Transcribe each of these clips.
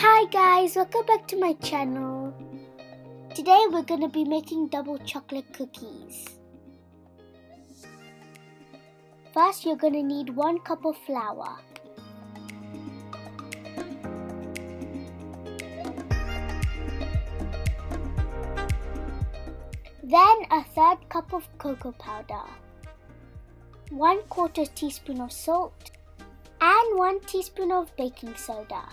Hi guys, welcome back to my channel. Today we're going to be making double chocolate cookies. First you're going to need 1 cup of flour. Then a 1/3 cup of cocoa powder, 1/4 teaspoon of salt and 1 teaspoon of baking soda.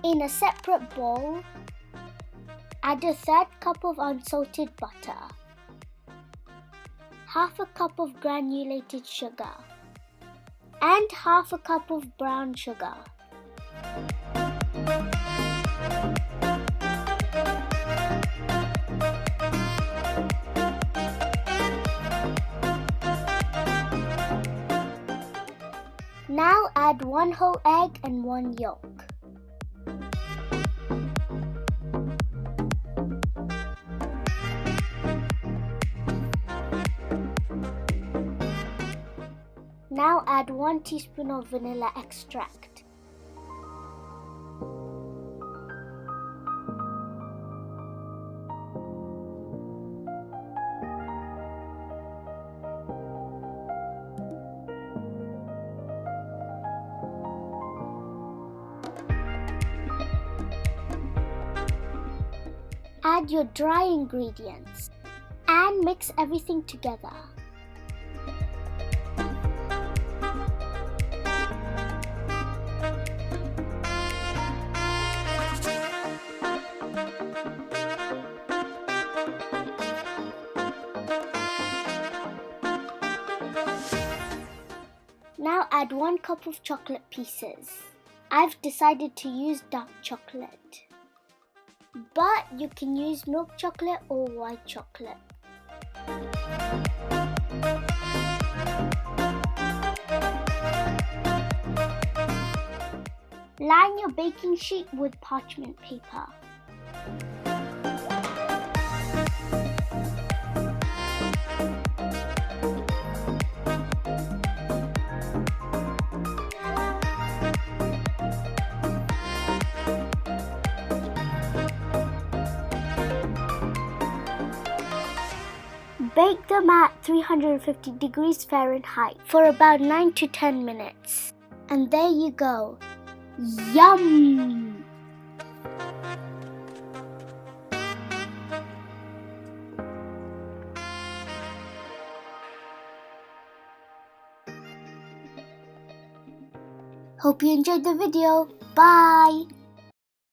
In a separate bowl, add a 1/3 cup of unsalted butter, 1/2 cup of granulated sugar, and 1/2 cup of brown sugar. Now add 1 whole egg and 1 yolk. Now add 1 teaspoon of vanilla extract. Add your dry ingredients and mix everything together. Now add 1 cup of chocolate pieces. I've decided to use dark chocolate, but you can use milk chocolate or white chocolate. Line your baking sheet with parchment paper. Bake them at 350 degrees Fahrenheit for about 9 to 10 minutes. And there you go. Yum! Hope you enjoyed the video. Bye!